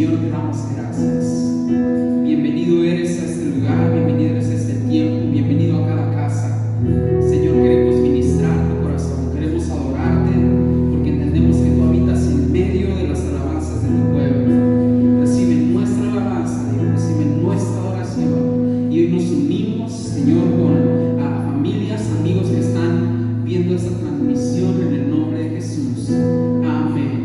Señor, te damos gracias. Bienvenido eres a este lugar, bienvenido eres a este tiempo, bienvenido a cada casa. Señor, queremos ministrar tu corazón, queremos adorarte, porque entendemos que tú habitas en medio de las alabanzas de tu pueblo. Recibe nuestra alabanza, Dios, recibe nuestra adoración. Y hoy nos unimos, Señor, con familias, amigos que están viendo esta transmisión en el nombre de Jesús. Amén.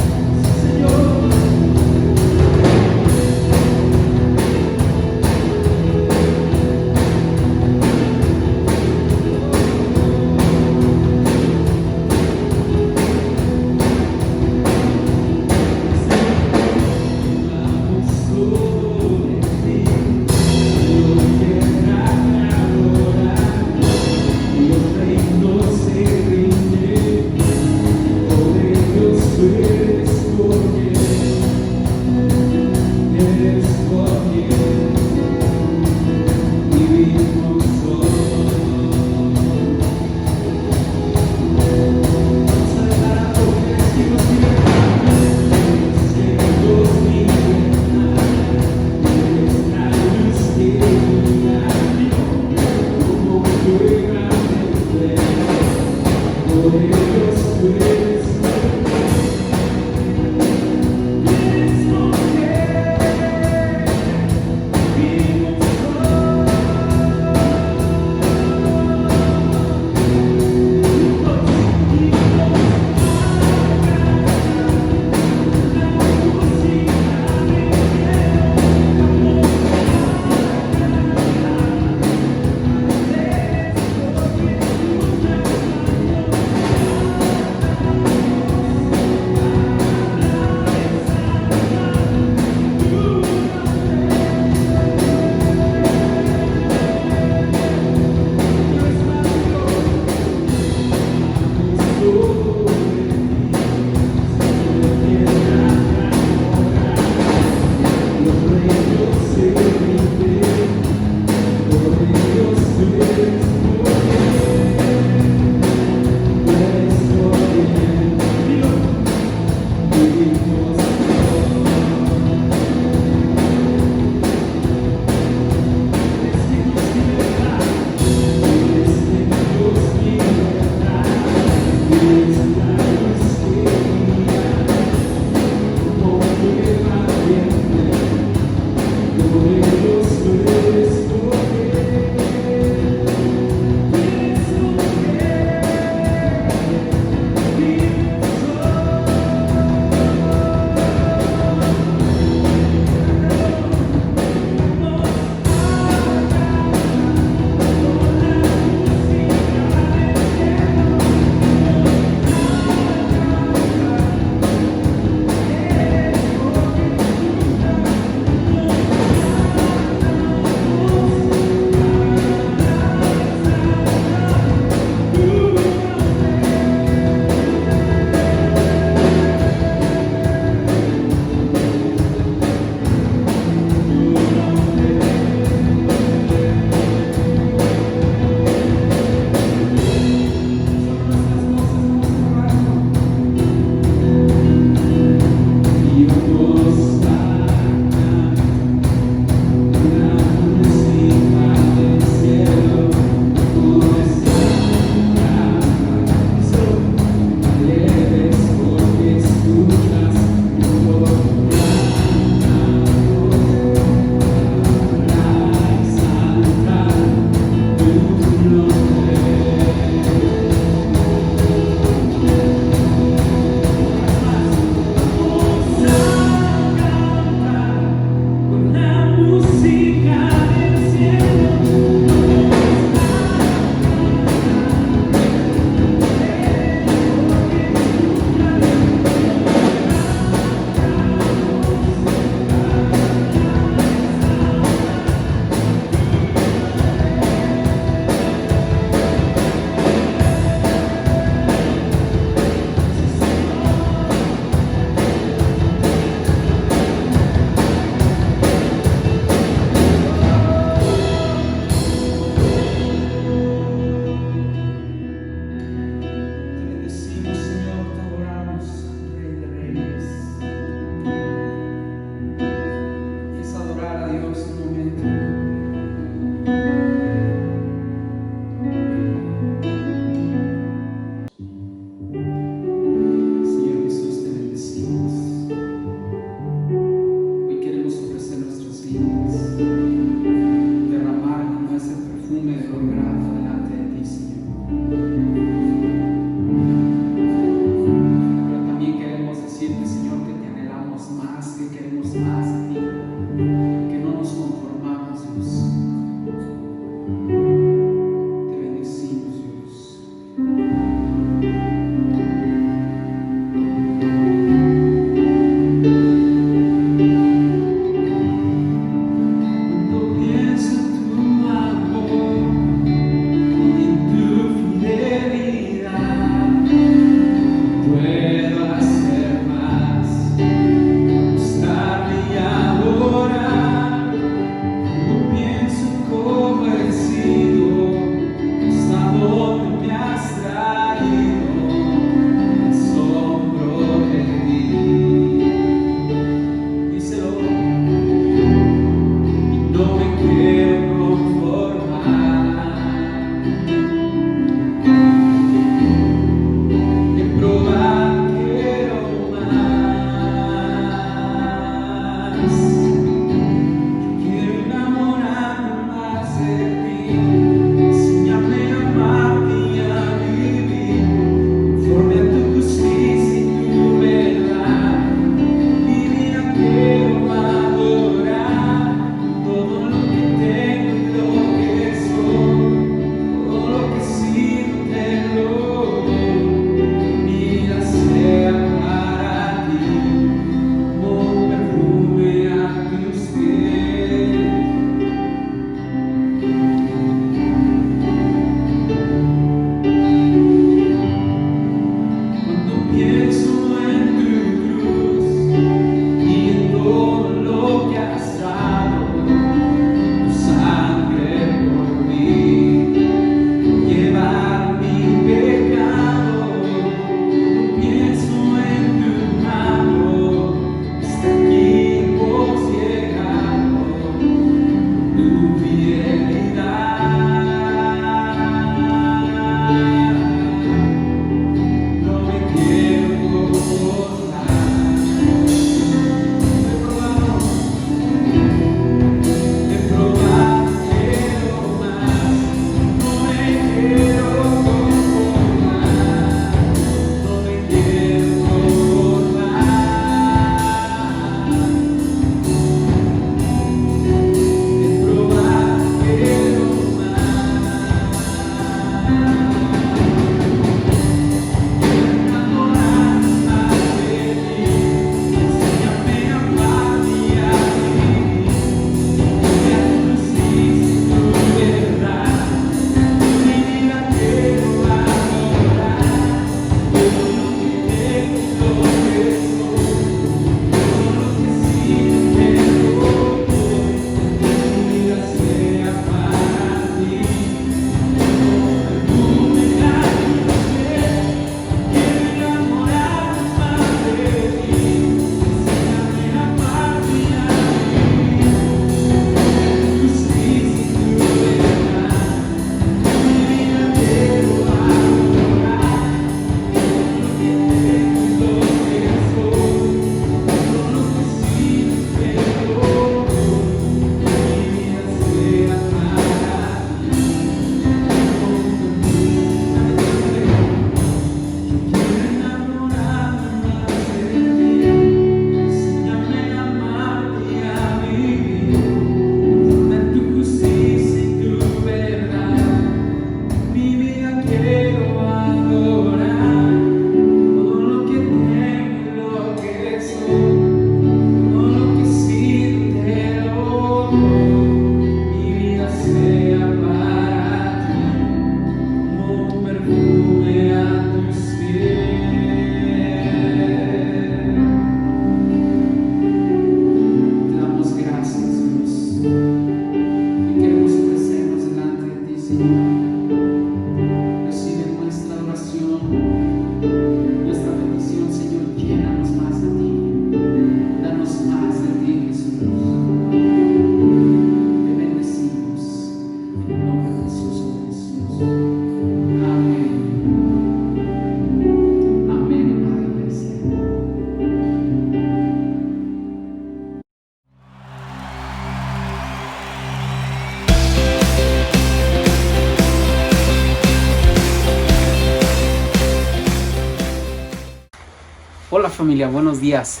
familia? Buenos días.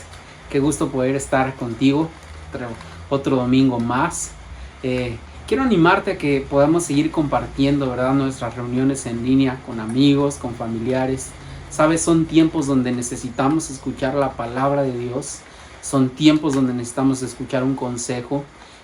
Qué gusto poder estar contigo otro domingo más. Quiero animarte a que podamos seguir compartiendo, ¿verdad?, nuestras reuniones en línea con amigos, con familiares. Sabes, son tiempos donde necesitamos escuchar la palabra de Dios. Son tiempos donde necesitamos escuchar un consejo.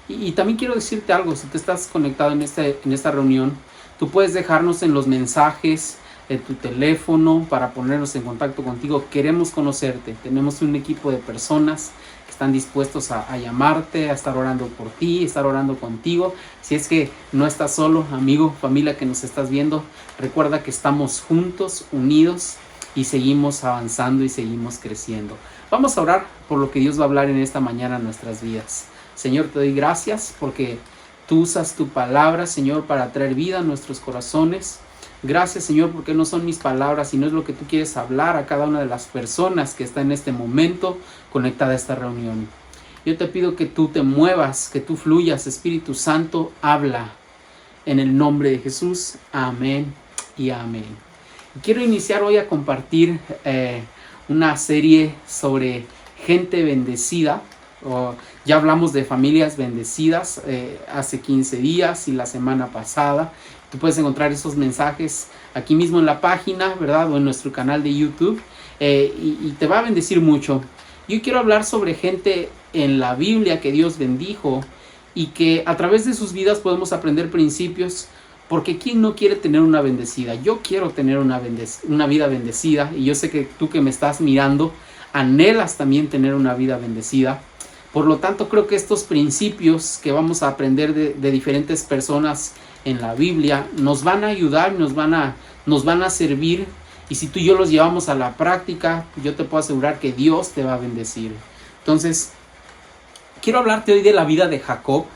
Y también quiero decirte algo: si tú estás conectado en esta reunión, tú puedes dejarnos en los mensajes de tu teléfono para ponernos en contacto contigo. Queremos conocerte. Tenemos un equipo de personas que están dispuestos a llamarte, a estar orando por ti, estar orando contigo. Si es que no estás solo, amigo, familia que nos estás viendo, recuerda que estamos juntos, unidos, y seguimos avanzando y seguimos creciendo. Vamos a orar por lo que Dios va a hablar en esta mañana en nuestras vidas. Señor, te doy gracias porque tú usas tu palabra, Señor, para traer vida a nuestros corazones. Gracias, Señor, porque no son mis palabras, sino es lo que tú quieres hablar a cada una de las personas que está en este momento conectada a esta reunión. Yo te pido que tú te muevas, que tú fluyas. Espíritu Santo, habla en el nombre de Jesús. Amén y amén. Quiero iniciar hoy a compartir una serie sobre gente bendecida. Ya hablamos de familias bendecidas hace 15 días y la semana pasada. Tú puedes encontrar esos mensajes aquí mismo en la página, ¿verdad?, o en nuestro canal de YouTube, y te va a bendecir mucho. Yo quiero hablar sobre gente en la Biblia que Dios bendijo y que a través de sus vidas podemos aprender principios, porque ¿quién no quiere tener una bendecida? Yo quiero tener una vida bendecida, y yo sé que tú que me estás mirando anhelas también tener una vida bendecida. Por lo tanto, creo que estos principios que vamos a aprender de diferentes personas en la Biblia nos van a ayudar, nos van a servir, y si tú y yo los llevamos a la práctica, yo te puedo asegurar que Dios te va a bendecir. Entonces, quiero hablarte hoy de la vida de Jacob.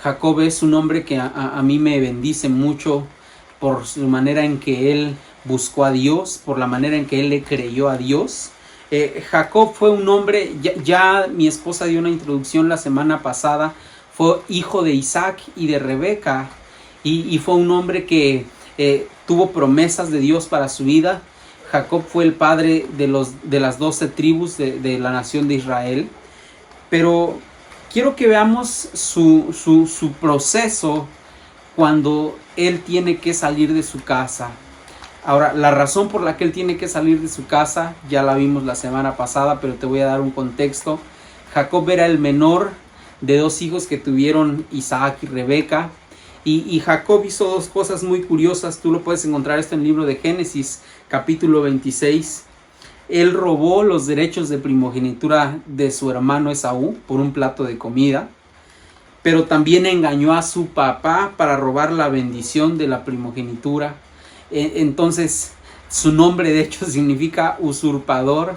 Jacob es un hombre que a mí me bendice mucho por su manera en que él buscó a Dios, por la manera en que él le creyó a Dios. Jacob fue un hombre, ya mi esposa dio una introducción la semana pasada, fue hijo de Isaac y de Rebeca, y fue un hombre que tuvo promesas de Dios para su vida. Jacob fue el padre de las 12 tribus de la nación de Israel. Pero quiero que veamos su proceso cuando él tiene que salir de su casa. Ahora, la razón por la que él tiene que salir de su casa ya la vimos la semana pasada, pero te voy a dar un contexto. Jacob era el menor de 2 hijos que tuvieron Isaac y Rebeca. Y Jacob hizo 2 cosas muy curiosas. Tú lo puedes encontrar esto en el libro de Génesis, capítulo 26. Él robó los derechos de primogenitura de su hermano Esaú por un plato de comida. Pero también engañó a su papá para robar la bendición de la primogenitura. Entonces, su nombre de hecho significa usurpador.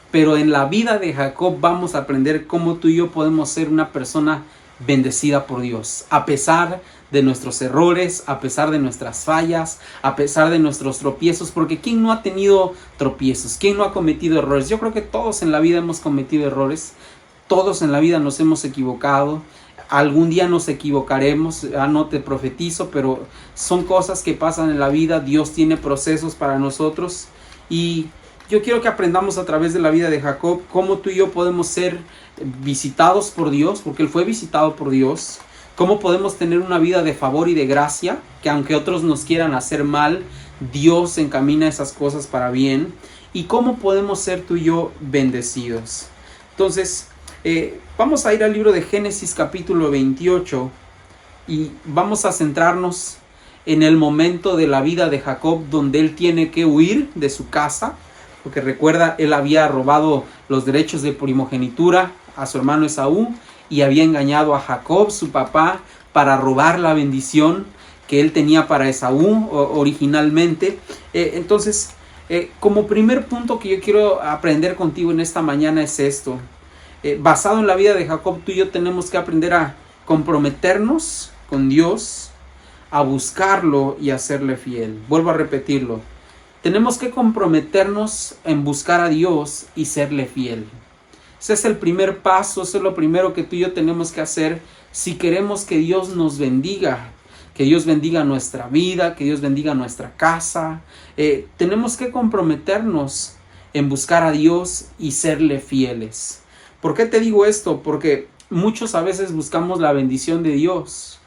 Pero en la vida de Jacob vamos a aprender cómo tú y yo podemos ser una persona bendecida por Dios, a pesar de nuestros errores, a pesar de nuestras fallas, a pesar de nuestros tropiezos, porque ¿quién no ha tenido tropiezos? ¿Quién no ha cometido errores? Yo creo que todos en la vida hemos cometido errores, todos en la vida nos hemos equivocado, algún día nos equivocaremos, no te profetizo, pero son cosas que pasan en la vida. Dios tiene procesos para nosotros, y yo quiero que aprendamos a través de la vida de Jacob cómo tú y yo podemos ser visitados por Dios, porque él fue visitado por Dios. Cómo podemos tener una vida de favor y de gracia, que aunque otros nos quieran hacer mal, Dios encamina esas cosas para bien. Y cómo podemos ser tú y yo bendecidos. Entonces, vamos a ir al libro de Génesis capítulo 28 y vamos a centrarnos en el momento de la vida de Jacob donde él tiene que huir de su casa. Porque recuerda, él había robado los derechos de primogenitura a su hermano Esaú y había engañado a Jacob, su papá, para robar la bendición que él tenía para Esaú originalmente. Entonces, como primer punto que yo quiero aprender contigo en esta mañana es esto. Basado en la vida de Jacob, tú y yo tenemos que aprender a comprometernos con Dios, a buscarlo y a serle fiel. Vuelvo a repetirlo. Tenemos que comprometernos en buscar a Dios y serle fiel. Ese es el primer paso, eso es lo primero que tú y yo tenemos que hacer si queremos que Dios nos bendiga, que Dios bendiga nuestra vida, que Dios bendiga nuestra casa. Tenemos que comprometernos en buscar a Dios y serle fieles. ¿Por qué te digo esto? Porque muchos a veces buscamos la bendición de Dios,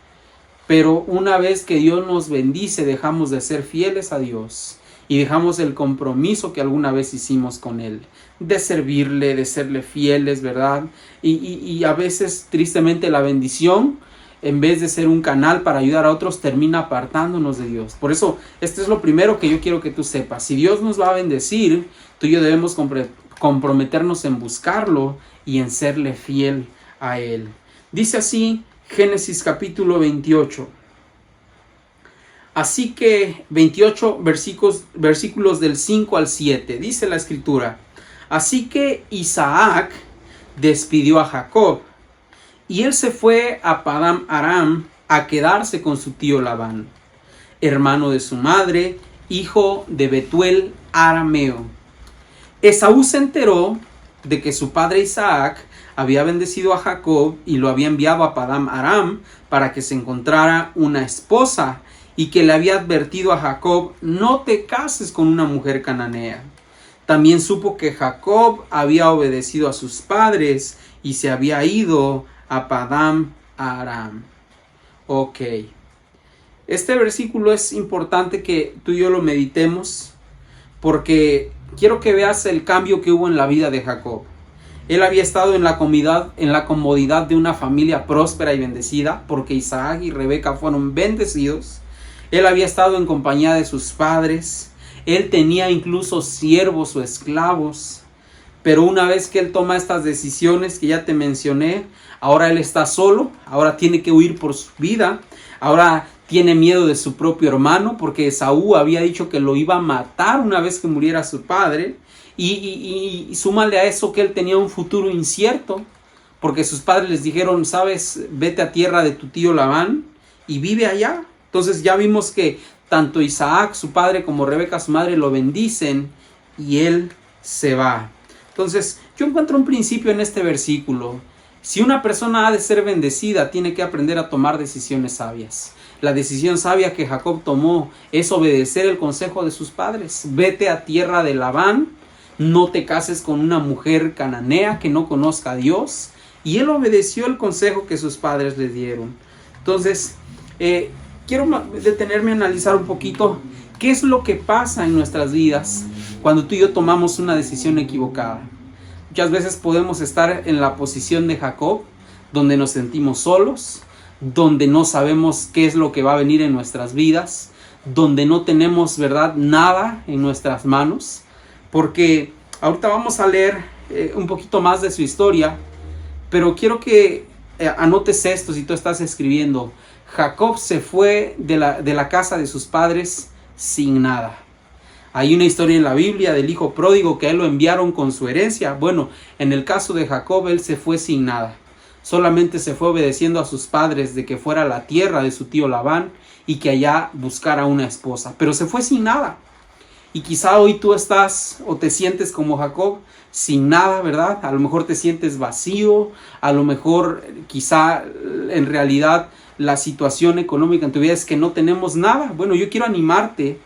pero una vez que Dios nos bendice, dejamos de ser fieles a Dios y dejamos el compromiso que alguna vez hicimos con Él, de servirle, de serle fieles, ¿verdad? Y a veces, tristemente, la bendición, en vez de ser un canal para ayudar a otros, termina apartándonos de Dios. Por eso, esto es lo primero que yo quiero que tú sepas. Si Dios nos va a bendecir, tú y yo debemos comprometernos en buscarlo y en serle fiel a Él. Dice así Génesis capítulo 28. Así que 28 versículos del 5 al 7. Dice la escritura: así que Isaac despidió a Jacob, y él se fue a Padán Aram a quedarse con su tío Labán, hermano de su madre, hijo de Betuel arameo. Esaú se enteró de que su padre Isaac había bendecido a Jacob y lo había enviado a Padán Aram para que se encontrara una esposa, y que le había advertido a Jacob: no te cases con una mujer cananea. También supo que Jacob había obedecido a sus padres y se había ido a Padán Aram. Ok. Este versículo es importante que tú y yo lo meditemos, porque quiero que veas el cambio que hubo en la vida de Jacob. Él había estado en la comodidad de una familia próspera y bendecida, porque Isaac y Rebeca fueron bendecidos. Él había estado en compañía de sus padres. Él tenía incluso siervos o esclavos. Pero una vez que él toma estas decisiones que ya te mencioné, ahora él está solo. Ahora tiene que huir por su vida. Ahora tiene miedo de su propio hermano, porque Esaú había dicho que lo iba a matar una vez que muriera su padre. Y súmale a eso que él tenía un futuro incierto, porque sus padres les dijeron: sabes, vete a tierra de tu tío Labán y vive allá. Entonces ya vimos que tanto Isaac, su padre, como Rebeca, su madre, lo bendicen y él se va. Entonces yo encuentro un principio en este versículo. Si una persona ha de ser bendecida, tiene que aprender a tomar decisiones sabias. La decisión sabia que Jacob tomó es obedecer el consejo de sus padres. Vete a tierra de Labán, no te cases con una mujer cananea que no conozca a Dios. Y él obedeció el consejo que sus padres le dieron. Entonces, quiero detenerme a analizar un poquito qué es lo que pasa en nuestras vidas cuando tú y yo tomamos una decisión equivocada. Muchas veces podemos estar en la posición de Jacob, donde nos sentimos solos, donde no sabemos qué es lo que va a venir en nuestras vidas, donde no tenemos, ¿verdad?, nada en nuestras manos, porque ahorita vamos a leer un poquito más de su historia, pero quiero que anotes esto si tú estás escribiendo. Jacob se fue de la casa de sus padres sin nada. Hay una historia en la Biblia del hijo pródigo que a él lo enviaron con su herencia. Bueno, en el caso de Jacob, él se fue sin nada. Solamente se fue obedeciendo a sus padres de que fuera a la tierra de su tío Labán y que allá buscara una esposa. Pero se fue sin nada. Y quizá hoy tú estás o te sientes como Jacob, sin nada, ¿verdad? A lo mejor te sientes vacío, a lo mejor quizá en realidad la situación económica en tu vida es que no tenemos nada. Bueno, yo quiero animarte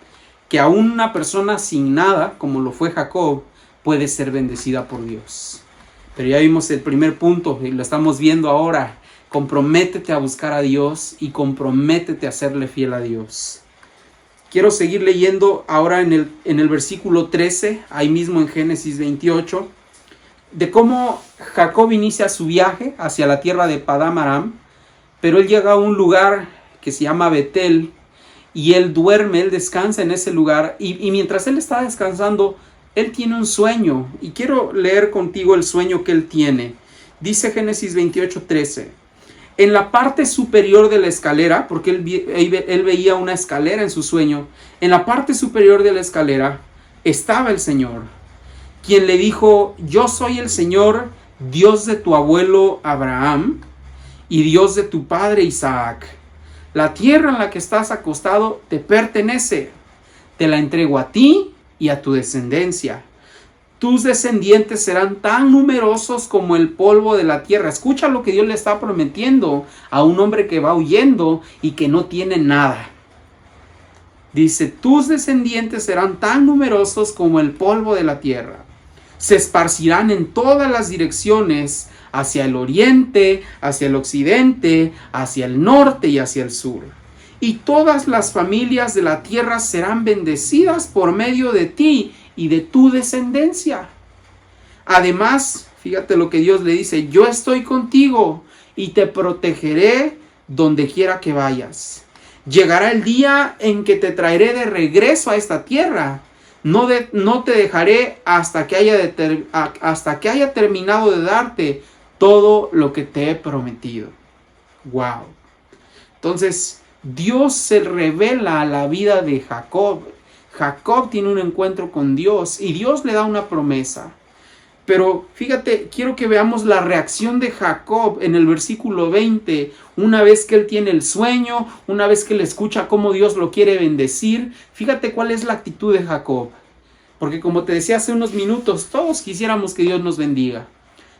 que aún una persona sin nada, como lo fue Jacob, puede ser bendecida por Dios. Pero ya vimos el primer punto y lo estamos viendo ahora. Comprométete a buscar a Dios y comprométete a serle fiel a Dios. Quiero seguir leyendo ahora en el versículo 13, ahí mismo en Génesis 28, de cómo Jacob inicia su viaje hacia la tierra de Padán Aram, pero él llega a un lugar que se llama Betel, y él duerme, él descansa en ese lugar, y mientras él está descansando, él tiene un sueño, y quiero leer contigo el sueño que él tiene. Dice Génesis 28:13, en la parte superior de la escalera, porque él veía una escalera en su sueño, en la parte superior de la escalera estaba el Señor, quien le dijo: yo soy el Señor, Dios de tu abuelo Abraham y Dios de tu padre Isaac. La tierra en la que estás acostado te pertenece, te la entrego a ti y a tu descendencia. Tus descendientes serán tan numerosos como el polvo de la tierra. Escucha lo que Dios le está prometiendo a un hombre que va huyendo y que no tiene nada. Dice: tus descendientes serán tan numerosos como el polvo de la tierra. se esparcirán en todas las direcciones, hacia el oriente, hacia el occidente, hacia el norte y hacia el sur. Y todas las familias de la tierra serán bendecidas por medio de ti y de tu descendencia. Además, fíjate lo que Dios le dice: yo estoy contigo y te protegeré donde quiera que vayas. Llegará el día en que te traeré de regreso a esta tierra. No te dejaré hasta que haya terminado de darte todo lo que te he prometido. Wow. Entonces, Dios se revela a la vida de Jacob. Jacob tiene un encuentro con Dios y Dios le da una promesa. Pero fíjate, quiero que veamos la reacción de Jacob en el versículo 20. Una vez que él tiene el sueño, una vez que él escucha cómo Dios lo quiere bendecir, fíjate cuál es la actitud de Jacob. Porque como te decía hace unos minutos, todos quisiéramos que Dios nos bendiga.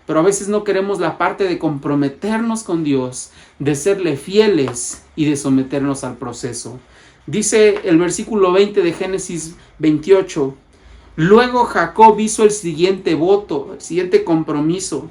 Pero a veces no queremos la parte de comprometernos con Dios, de serle fieles y de someternos al proceso. Dice el versículo 20 de Génesis 28. Luego Jacob hizo el siguiente voto, el siguiente compromiso.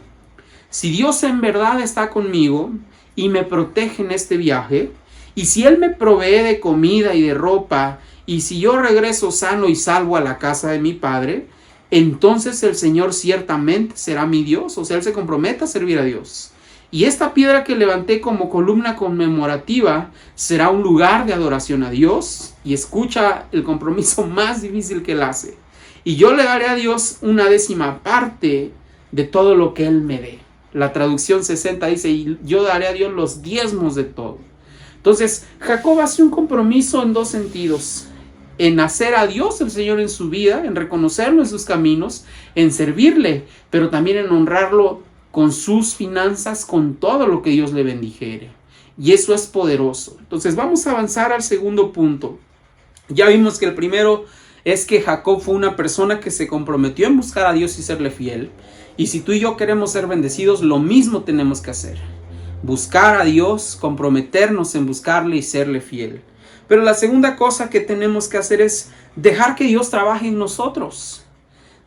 Si Dios en verdad está conmigo y me protege en este viaje, y si Él me provee de comida y de ropa, y si yo regreso sano y salvo a la casa de mi padre, entonces el Señor ciertamente será mi Dios. O sea, Él se compromete a servir a Dios. Y esta piedra que levanté como columna conmemorativa será un lugar de adoración a Dios. Y escucha el compromiso más difícil que Él hace. Y yo le daré a Dios 1/10 de todo lo que Él me dé. La traducción 60 dice: y yo daré a Dios los diezmos de todo. Entonces, Jacob hace un compromiso en dos sentidos: en hacer a Dios el Señor en su vida, en reconocerlo en sus caminos, en servirle, pero también en honrarlo con sus finanzas, con todo lo que Dios le bendijere. Y eso es poderoso. Entonces, vamos a avanzar al segundo punto. Ya vimos que el primero es que Jacob fue una persona que se comprometió en buscar a Dios y serle fiel. Y si tú y yo queremos ser bendecidos, lo mismo tenemos que hacer: buscar a Dios, comprometernos en buscarle y serle fiel. Pero la segunda cosa que tenemos que hacer es dejar que Dios trabaje en nosotros.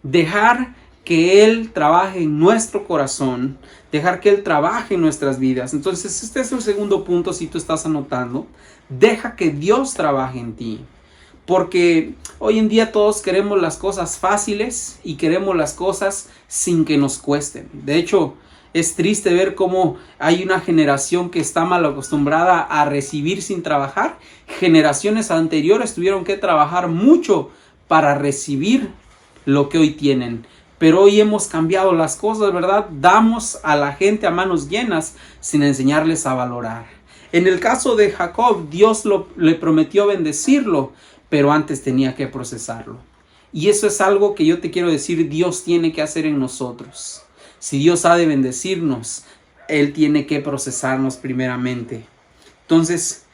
Dejar que Él trabaje en nuestro corazón. Dejar que Él trabaje en nuestras vidas. Entonces, este es el segundo punto, si tú estás anotando. Deja que Dios trabaje en ti. Porque hoy en día todos queremos las cosas fáciles y queremos las cosas sin que nos cuesten. De hecho, es triste ver cómo hay una generación que está mal acostumbrada a recibir sin trabajar. Generaciones anteriores tuvieron que trabajar mucho para recibir lo que hoy tienen. Pero hoy hemos cambiado las cosas, ¿verdad? Damos a la gente a manos llenas sin enseñarles a valorar. En el caso de Jacob, Dios le prometió bendecirlo, pero antes tenía que procesarlo. Y eso es algo que yo te quiero decir: Dios tiene que hacer en nosotros. Si Dios ha de bendecirnos, Él tiene que procesarnos primeramente. Entonces,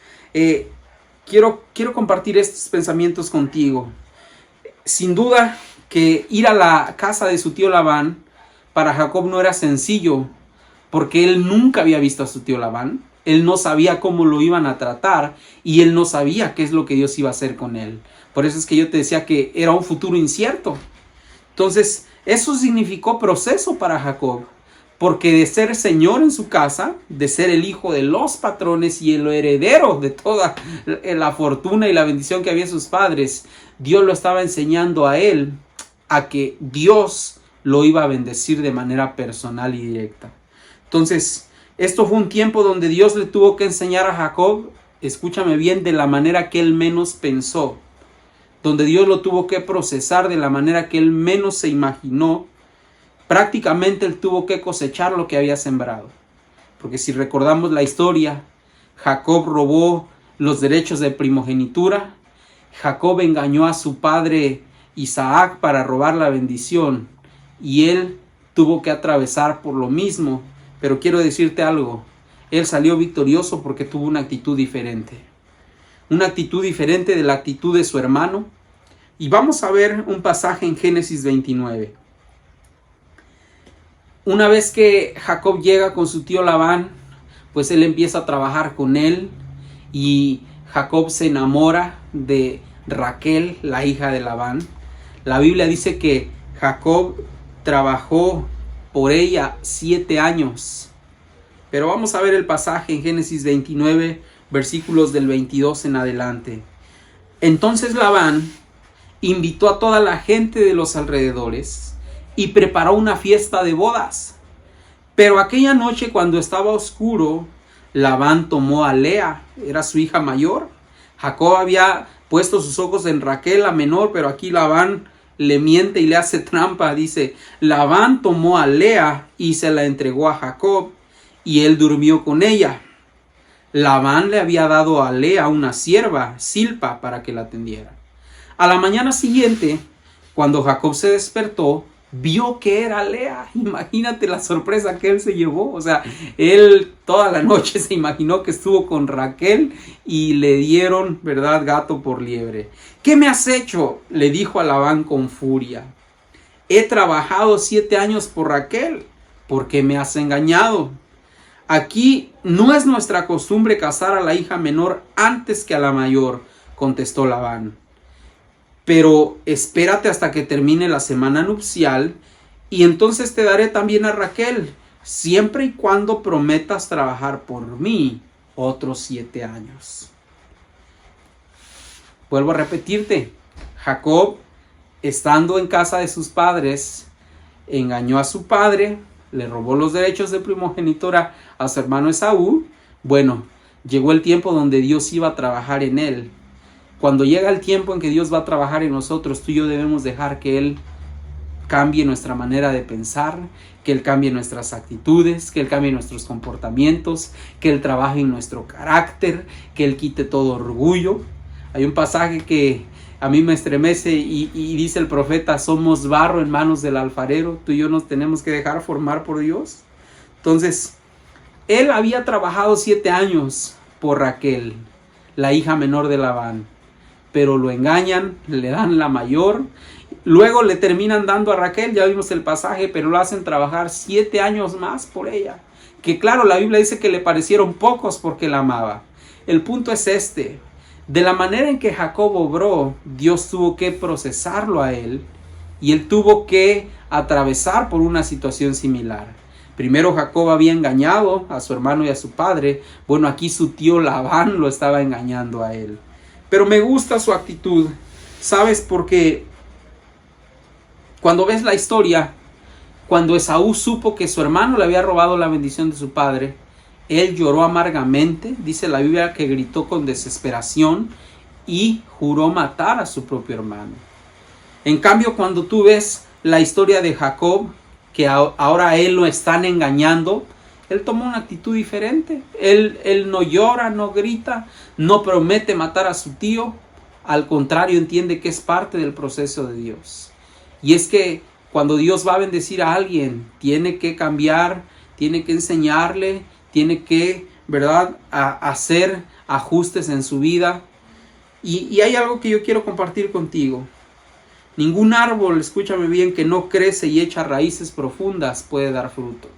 quiero compartir estos pensamientos contigo. Sin duda que ir a la casa de su tío Labán para Jacob no era sencillo, porque él nunca había visto a su tío Labán. Él no sabía cómo lo iban a tratar y él no sabía qué es lo que Dios iba a hacer con él. Por eso es que yo te decía que era un futuro incierto. Entonces, eso significó proceso para Jacob, porque de ser señor en su casa, de ser el hijo de los patrones y el heredero de toda la fortuna y la bendición que había en sus padres, Dios lo estaba enseñando a él a que Dios lo iba a bendecir de manera personal y directa. Entonces, esto fue un tiempo donde Dios le tuvo que enseñar a Jacob, escúchame bien, de la manera que él menos pensó. Donde Dios lo tuvo que procesar de la manera que él menos se imaginó. Prácticamente él tuvo que cosechar lo que había sembrado. Porque si recordamos la historia, Jacob robó los derechos de primogenitura. Jacob engañó a su padre Isaac para robar la bendición. Y él tuvo que atravesar por lo mismo. Pero quiero decirte algo, él salió victorioso porque tuvo una actitud diferente. Una actitud diferente de la actitud de su hermano. Y vamos a ver un pasaje en Génesis 29. Una vez que Jacob llega con su tío Labán, pues él empieza a trabajar con él. Y Jacob se enamora de Raquel, la hija de Labán. La Biblia dice que Jacob trabajó por ella 7 años. Pero vamos a ver el pasaje en Génesis 29, versículos del 22 en adelante. Entonces Labán invitó a toda la gente de los alrededores y preparó una fiesta de bodas. Pero aquella noche, cuando estaba oscuro, Labán tomó a Lea, era su hija mayor. Jacob había puesto sus ojos en Raquel, la menor, pero aquí Labán le miente y le hace trampa. Dice, Labán tomó a Lea y se la entregó a Jacob, y él durmió con ella. Labán le había dado a Lea una sierva, Zilpa, para que la atendiera. A la mañana siguiente, cuando Jacob se despertó, vio que era Lea. Imagínate la sorpresa que él se llevó. O sea, él toda la noche se imaginó que estuvo con Raquel y le dieron, ¿verdad?, gato por liebre. ¿Qué me has hecho?, le dijo a Labán con furia. He trabajado 7 años por Raquel. ¿Por qué me has engañado? Aquí no es nuestra costumbre casar a la hija menor antes que a la mayor, contestó Labán. Pero espérate hasta que termine la semana nupcial y entonces te daré también a Raquel, siempre y cuando prometas trabajar por mí otros 7 años. Vuelvo a repetirte, Jacob, estando en casa de sus padres, engañó a su padre, le robó los derechos de primogenitura a su hermano Esaú. Bueno, llegó el tiempo donde Dios iba a trabajar en él. Cuando llega el tiempo en que Dios va a trabajar en nosotros, tú y yo debemos dejar que Él cambie nuestra manera de pensar, que Él cambie nuestras actitudes, que Él cambie nuestros comportamientos, que Él trabaje en nuestro carácter, que Él quite todo orgullo. Hay un pasaje que a mí me estremece y dice el profeta, somos barro en manos del alfarero, tú y yo nos tenemos que dejar formar por Dios. Entonces, él había trabajado 7 años por Raquel, la hija menor de Labán, pero lo engañan, le dan la mayor, luego le terminan dando a Raquel, ya vimos el pasaje, pero lo hacen trabajar 7 años más por ella, que claro, la Biblia dice que le parecieron pocos porque la amaba. El punto es este: de la manera en que Jacob obró, Dios tuvo que procesarlo a él y él tuvo que atravesar por una situación similar. Primero Jacob había engañado a su hermano y a su padre. Bueno, aquí su tío Labán lo estaba engañando a él. Pero me gusta su actitud. ¿Sabes? Porque cuando ves la historia, cuando Esaú supo que su hermano le había robado la bendición de su padre, él lloró amargamente, dice la Biblia que gritó con desesperación y juró matar a su propio hermano. En cambio, cuando tú ves la historia de Jacob, que ahora a él lo están engañando, él tomó una actitud diferente. Él no llora, no grita, no promete matar a su tío. Al contrario, entiende que es parte del proceso de Dios. Y es que cuando Dios va a bendecir a alguien, tiene que cambiar, tiene que enseñarle, tiene que, ¿verdad?, hacer ajustes en su vida. Y hay algo que yo quiero compartir contigo. Ningún árbol, escúchame bien, que no crece y echa raíces profundas puede dar fruto.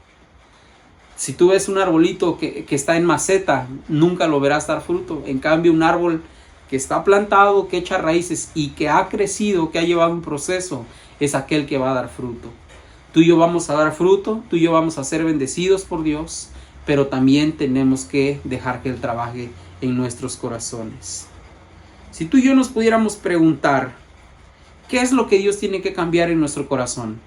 Si tú ves un arbolito que está en maceta, nunca lo verás dar fruto. En cambio, un árbol que está plantado, que echa raíces y que ha crecido, que ha llevado un proceso, es aquel que va a dar fruto. Tú y yo vamos a dar fruto, tú y yo vamos a ser bendecidos por Dios, pero también tenemos que dejar que Él trabaje en nuestros corazones. Si tú y yo nos pudiéramos preguntar, ¿qué es lo que Dios tiene que cambiar en nuestro corazón?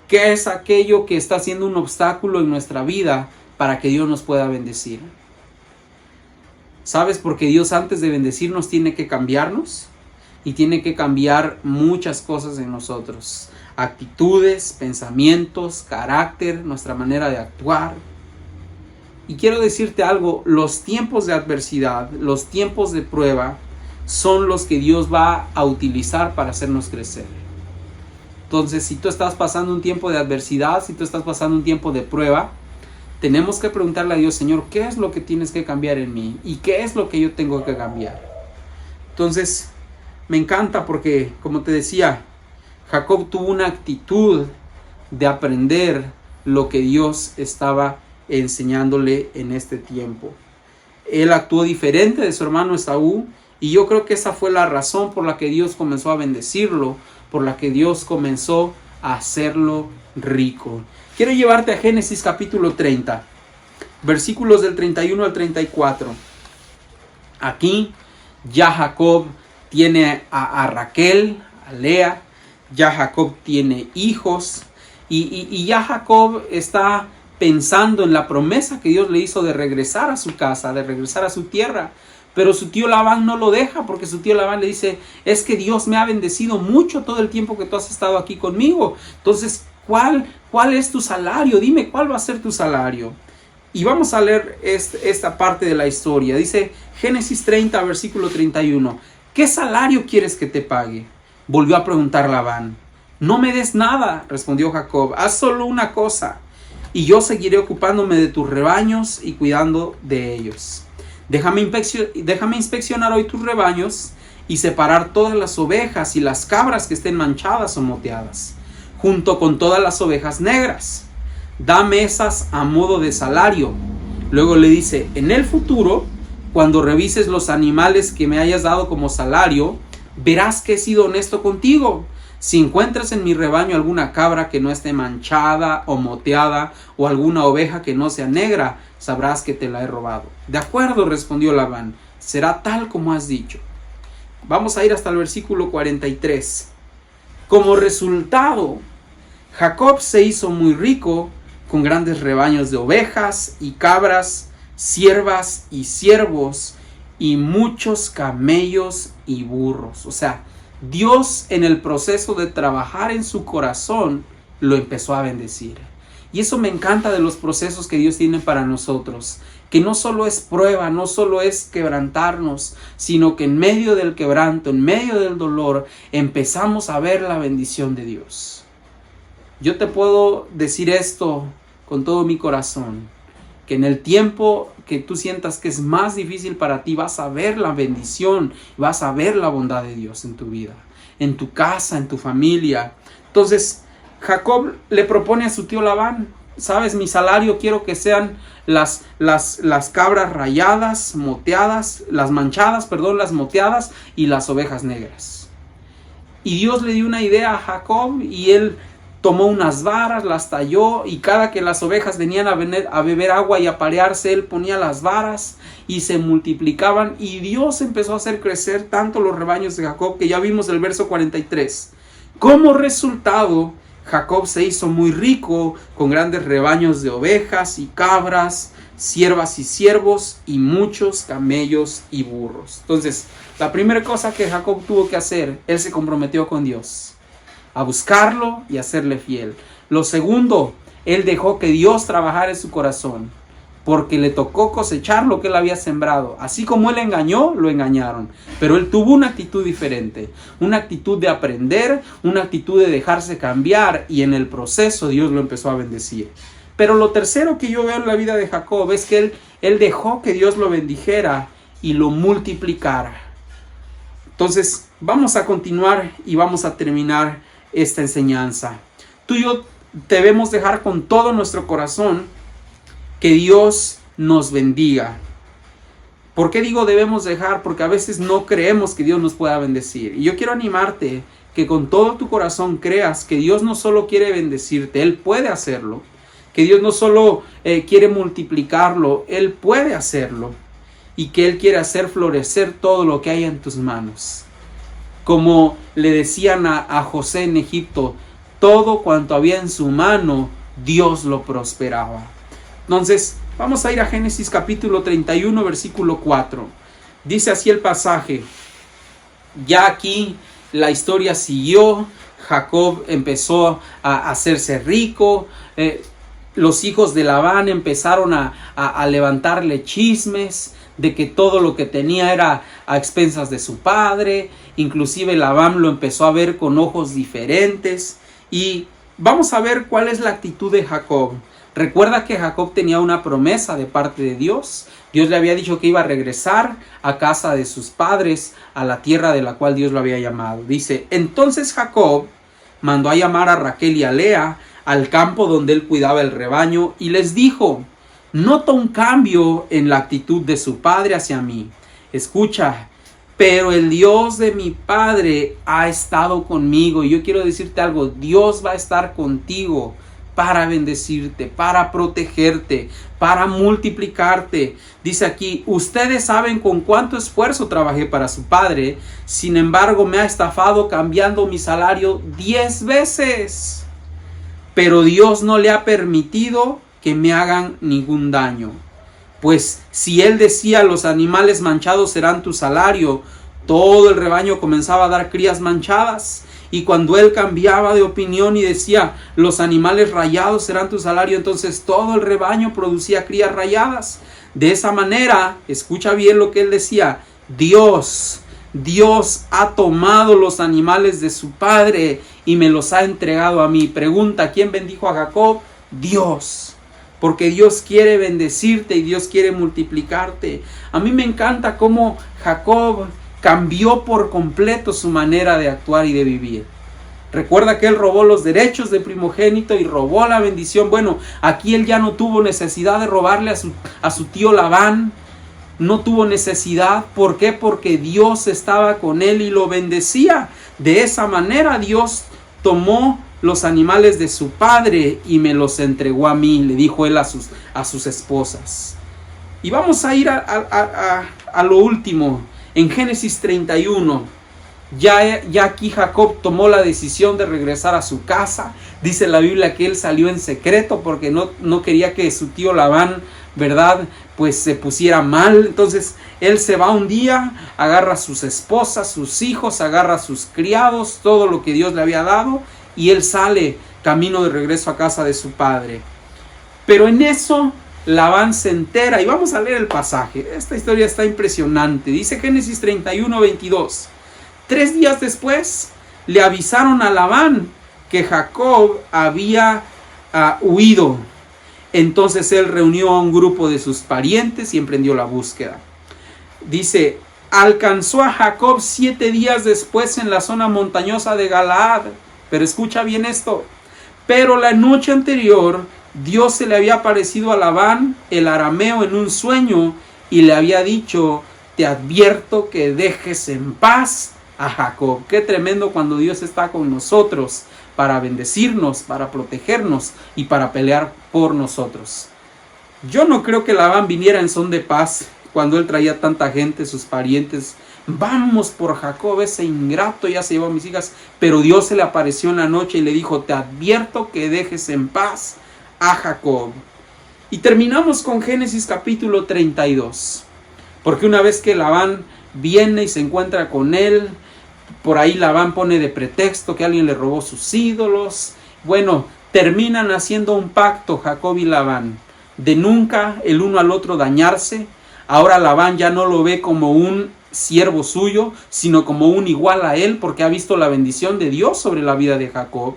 ¿Qué es aquello que está siendo un obstáculo en nuestra vida para que Dios nos pueda bendecir? ¿Sabes? Porque Dios antes de bendecirnos tiene que cambiarnos y tiene que cambiar muchas cosas en nosotros. Actitudes, pensamientos, carácter, nuestra manera de actuar. Y quiero decirte algo, los tiempos de adversidad, los tiempos de prueba, son los que Dios va a utilizar para hacernos crecer. Entonces, si tú estás pasando un tiempo de adversidad, si tú estás pasando un tiempo de prueba, tenemos que preguntarle a Dios, Señor, ¿qué es lo que tienes que cambiar en mí? ¿Y qué es lo que yo tengo que cambiar? Entonces, me encanta porque, como te decía, Jacob tuvo una actitud de aprender lo que Dios estaba enseñándole en este tiempo. Él actuó diferente de su hermano Esaú. Y yo creo que esa fue la razón por la que Dios comenzó a bendecirlo, por la que Dios comenzó a hacerlo rico. Quiero llevarte a Génesis capítulo 30, versículos del 31 al 34. Aquí ya Jacob tiene a Raquel, a Lea, ya Jacob tiene hijos y ya Jacob está pensando en la promesa que Dios le hizo de regresar a su casa, de regresar a su tierra. Pero su tío Labán no lo deja, porque su tío Labán le dice, es que Dios me ha bendecido mucho todo el tiempo que tú has estado aquí conmigo. Entonces, ¿cuál es tu salario? Dime, ¿cuál va a ser tu salario? Y vamos a leer esta parte de la historia. Dice Génesis 30, versículo 31. ¿Qué salario quieres que te pague? Volvió a preguntar Labán. No me des nada, respondió Jacob. Haz solo una cosa, y yo seguiré ocupándome de tus rebaños y cuidando de ellos. Déjame inspeccionar hoy tus rebaños y separar todas las ovejas y las cabras que estén manchadas o moteadas, junto con todas las ovejas negras. Dame esas a modo de salario. Luego le dice, en el futuro, cuando revises los animales que me hayas dado como salario, verás que he sido honesto contigo. Si encuentras en mi rebaño alguna cabra que no esté manchada o moteada, o alguna oveja que no sea negra, sabrás que te la he robado. De acuerdo, respondió Labán, será tal como has dicho. Vamos a ir hasta el versículo 43. Como resultado, Jacob se hizo muy rico con grandes rebaños de ovejas y cabras, siervas y siervos, y muchos camellos y burros. O sea, Dios en el proceso de trabajar en su corazón lo empezó a bendecir. Y eso me encanta de los procesos que Dios tiene para nosotros, que no solo es prueba, no solo es quebrantarnos, sino que en medio del quebranto, en medio del dolor, empezamos a ver la bendición de Dios. Yo te puedo decir esto con todo mi corazón, que en el tiempo que tú sientas que es más difícil para ti, vas a ver la bendición, vas a ver la bondad de Dios en tu vida, en tu casa, en tu familia. Entonces, Jacob le propone a su tío Labán, sabes, mi salario quiero que sean las cabras rayadas, moteadas, las manchadas, las moteadas y las ovejas negras. Y Dios le dio una idea a Jacob y él tomó unas varas, las talló, y cada que las ovejas venían a beber agua y a parearse, él ponía las varas y se multiplicaban, y Dios empezó a hacer crecer tanto los rebaños de Jacob, que ya vimos el verso 43. Como resultado, Jacob se hizo muy rico con grandes rebaños de ovejas y cabras, siervas y siervos, y muchos camellos y burros. Entonces, la primera cosa que Jacob tuvo que hacer, él se comprometió con Dios a buscarlo y a serle fiel. Lo segundo, él dejó que Dios trabajara en su corazón, porque le tocó cosechar lo que él había sembrado. Así como él engañó, lo engañaron, pero él tuvo una actitud diferente, una actitud de aprender, una actitud de dejarse cambiar, y en el proceso Dios lo empezó a bendecir. Pero lo tercero que yo veo en la vida de Jacob es que él dejó que Dios lo bendijera y lo multiplicara. Entonces vamos a continuar y vamos a terminar esta enseñanza. Tú y yo debemos dejar con todo nuestro corazón que Dios nos bendiga. ¿Por qué digo debemos dejar? Porque a veces no creemos que Dios nos pueda bendecir. Y yo quiero animarte que con todo tu corazón creas que Dios no solo quiere bendecirte, Él puede hacerlo. Que Dios no solo quiere multiplicarlo, Él puede hacerlo. Y que Él quiere hacer florecer todo lo que hay en tus manos. Como le decían a José en Egipto, todo cuanto había en su mano, Dios lo prosperaba. Entonces, vamos a ir a Génesis capítulo 31, versículo 4. Dice así el pasaje. Ya aquí la historia siguió, Jacob empezó a hacerse rico, los hijos de Labán empezaron a levantarle chismes de que todo lo que tenía era a expensas de su padre. Inclusive Labán lo empezó a ver con ojos diferentes. Y vamos a ver cuál es la actitud de Jacob. Recuerda que Jacob tenía una promesa de parte de Dios. Dios le había dicho que iba a regresar a casa de sus padres, a la tierra de la cual Dios lo había llamado. Dice, entonces Jacob mandó a llamar a Raquel y a Lea al campo donde él cuidaba el rebaño, y les dijo, noto un cambio en la actitud de su padre hacia mí. Escucha, pero el Dios de mi padre ha estado conmigo. Y yo quiero decirte algo, Dios va a estar contigo para bendecirte, para protegerte, para multiplicarte. Dice aquí, ustedes saben con cuánto esfuerzo trabajé para su padre, sin embargo me ha estafado cambiando mi salario 10 veces. Pero Dios no le ha permitido que me hagan ningún daño. Pues si él decía, los animales manchados serán tu salario, todo el rebaño comenzaba a dar crías manchadas. Y cuando él cambiaba de opinión y decía, los animales rayados serán tu salario, entonces todo el rebaño producía crías rayadas. De esa manera, escucha bien lo que él decía, Dios ha tomado los animales de su padre y me los ha entregado a mí. Pregunta, ¿quién bendijo a Jacob? Dios. Porque Dios quiere bendecirte y Dios quiere multiplicarte. A mí me encanta cómo Jacob cambió por completo su manera de actuar y de vivir. Recuerda que él robó los derechos de primogénito y robó la bendición. Bueno, aquí él ya no tuvo necesidad de robarle a su tío Labán. No tuvo necesidad. ¿Por qué? Porque Dios estaba con él y lo bendecía. De esa manera Dios tomó los animales de su padre y me los entregó a mí, le dijo él a sus esposas. Y vamos a ir a lo último. En Génesis 31, ya aquí Jacob tomó la decisión de regresar a su casa. Dice la Biblia que él salió en secreto porque no quería que su tío Labán, ¿verdad?, pues se pusiera mal. Entonces él se va un día, agarra a sus esposas, sus hijos, agarra a sus criados, todo lo que Dios le había dado, y él sale camino de regreso a casa de su padre. Pero en eso Labán se entera, y vamos a leer el pasaje. Esta historia está impresionante. Dice Génesis 31, 22. 3 días después le avisaron a Labán que Jacob había huido. Entonces él reunió a un grupo de sus parientes y emprendió la búsqueda. Dice, alcanzó a Jacob 7 días después en la zona montañosa de Galaad. Pero escucha bien esto. Pero la noche anterior Dios se le había aparecido a Labán, el arameo, en un sueño y le había dicho, te advierto que dejes en paz a Jacob. Qué tremendo cuando Dios está con nosotros para bendecirnos, para protegernos y para pelear por nosotros. Yo no creo que Labán viniera en son de paz cuando él traía tanta gente, sus parientes. Vamos por Jacob, ese ingrato ya se llevó a mis hijas. Pero Dios se le apareció en la noche y le dijo, te advierto que dejes en paz a Jacob. Y terminamos con Génesis capítulo 32. Porque una vez que Labán viene y se encuentra con él, por ahí Labán pone de pretexto que alguien le robó sus ídolos. Bueno, terminan haciendo un pacto Jacob y Labán de nunca el uno al otro dañarse. Ahora Labán ya no lo ve como un siervo suyo, sino como un igual a él, porque ha visto la bendición de Dios sobre la vida de Jacob.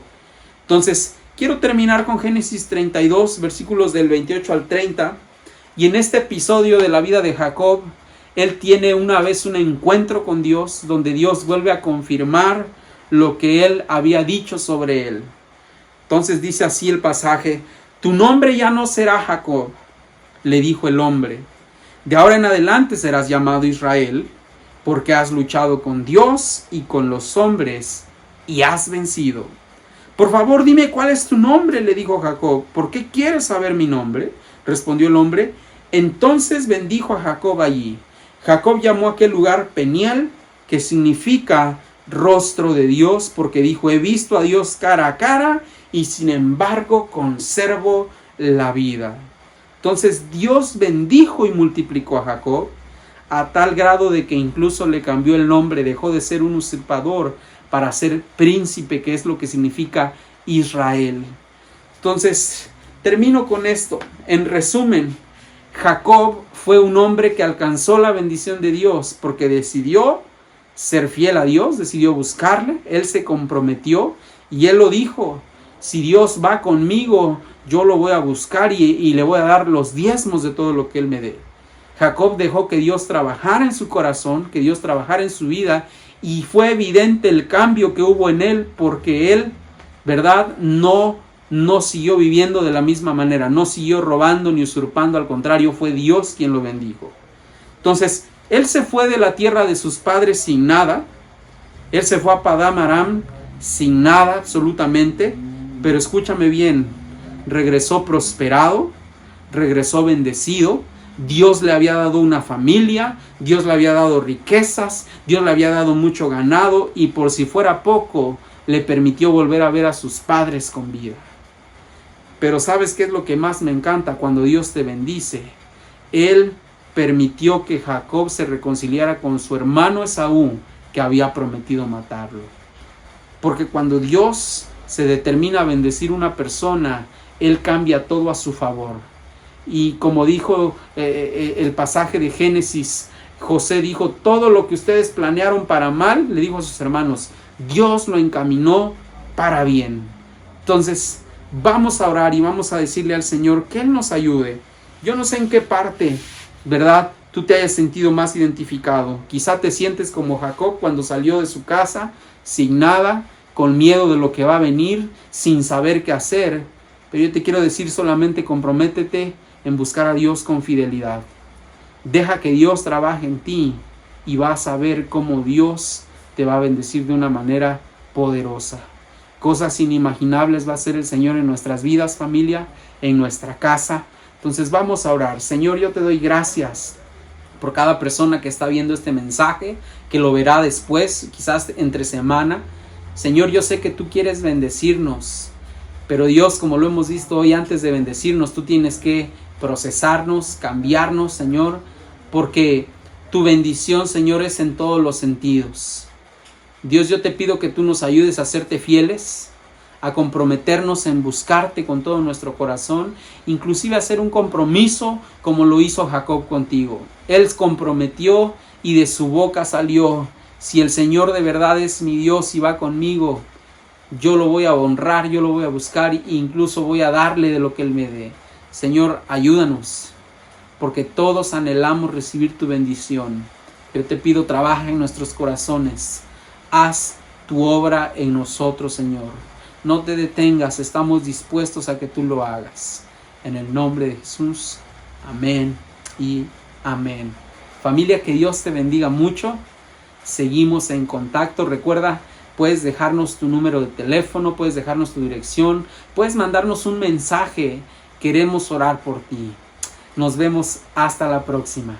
Entonces, quiero terminar con Génesis 32, versículos del 28 al 30. Y en este episodio de la vida de Jacob, él tiene una vez un encuentro con Dios, donde Dios vuelve a confirmar lo que él había dicho sobre él. Entonces dice así el pasaje, tu nombre ya no será Jacob, le dijo el hombre. De ahora en adelante serás llamado Israel, porque has luchado con Dios y con los hombres y has vencido. Por favor, dime cuál es tu nombre, le dijo Jacob. ¿Por qué quieres saber mi nombre? Respondió el hombre. Entonces bendijo a Jacob allí. Jacob llamó a aquel lugar Peniel, que significa rostro de Dios, porque dijo, he visto a Dios cara a cara y sin embargo conservo la vida. Entonces Dios bendijo y multiplicó a Jacob a tal grado de que incluso le cambió el nombre, dejó de ser un usurpador para ser príncipe, que es lo que significa Israel. Entonces, termino con esto. En resumen, Jacob fue un hombre que alcanzó la bendición de Dios porque decidió ser fiel a Dios, decidió buscarle, él se comprometió y él lo dijo, si Dios va conmigo, yo lo voy a buscar y le voy a dar los diezmos de todo lo que él me dé. Jacob dejó que Dios trabajara en su corazón, que Dios trabajara en su vida, y fue evidente el cambio que hubo en él, porque él, ¿verdad?, no siguió viviendo de la misma manera, no siguió robando ni usurpando, al contrario, fue Dios quien lo bendijo. Entonces, Él se fue de la tierra de sus padres sin nada. Él se fue a Padán Aram sin nada absolutamente. Pero escúchame bien, regresó prosperado, regresó bendecido. Dios le había dado una familia, Dios le había dado riquezas, Dios le había dado mucho ganado, y por si fuera poco, le permitió volver a ver a sus padres con vida. Pero ¿sabes qué es lo que más me encanta cuando Dios te bendice? Él permitió que Jacob se reconciliara con su hermano Esaú, que había prometido matarlo. Porque cuando Dios se determina a bendecir una persona, Él cambia todo a su favor. Y como dijo el pasaje de Génesis, José dijo: todo lo que ustedes planearon para mal, le dijo a sus hermanos, Dios lo encaminó para bien. Entonces vamos a orar y vamos a decirle al Señor que Él nos ayude. Yo no sé en qué parte, ¿verdad?, tú te hayas sentido más identificado. Quizá te sientes como Jacob cuando salió de su casa, sin nada, con miedo de lo que va a venir, sin saber qué hacer. Pero yo te quiero decir, solamente comprométete en buscar a Dios con fidelidad. Deja que Dios trabaje en ti y vas a ver cómo Dios te va a bendecir de una manera poderosa. Cosas inimaginables va a hacer el Señor en nuestras vidas, familia, en nuestra casa. Entonces vamos a orar. Señor, yo te doy gracias por cada persona que está viendo este mensaje, que lo verá después, quizás entre semana. Señor, yo sé que tú quieres bendecirnos, pero Dios, como lo hemos visto hoy, antes de bendecirnos, tú tienes que procesarnos, cambiarnos, Señor, porque tu bendición, Señor, es en todos los sentidos. Dios, yo te pido que tú nos ayudes a serte fieles, a comprometernos en buscarte con todo nuestro corazón, inclusive a hacer un compromiso como lo hizo Jacob contigo. Él se comprometió y de su boca salió: si el Señor de verdad es mi Dios y va conmigo, yo lo voy a honrar, yo lo voy a buscar e incluso voy a darle de lo que Él me dé. Señor, ayúdanos, porque todos anhelamos recibir tu bendición. Yo te pido, trabaja en nuestros corazones. Haz tu obra en nosotros, Señor. No te detengas, estamos dispuestos a que tú lo hagas. En el nombre de Jesús, amén y amén. Familia, que Dios te bendiga mucho. Seguimos en contacto. Recuerda, puedes dejarnos tu número de teléfono, puedes dejarnos tu dirección, puedes mandarnos un mensaje. Queremos orar por ti. Nos vemos hasta la próxima.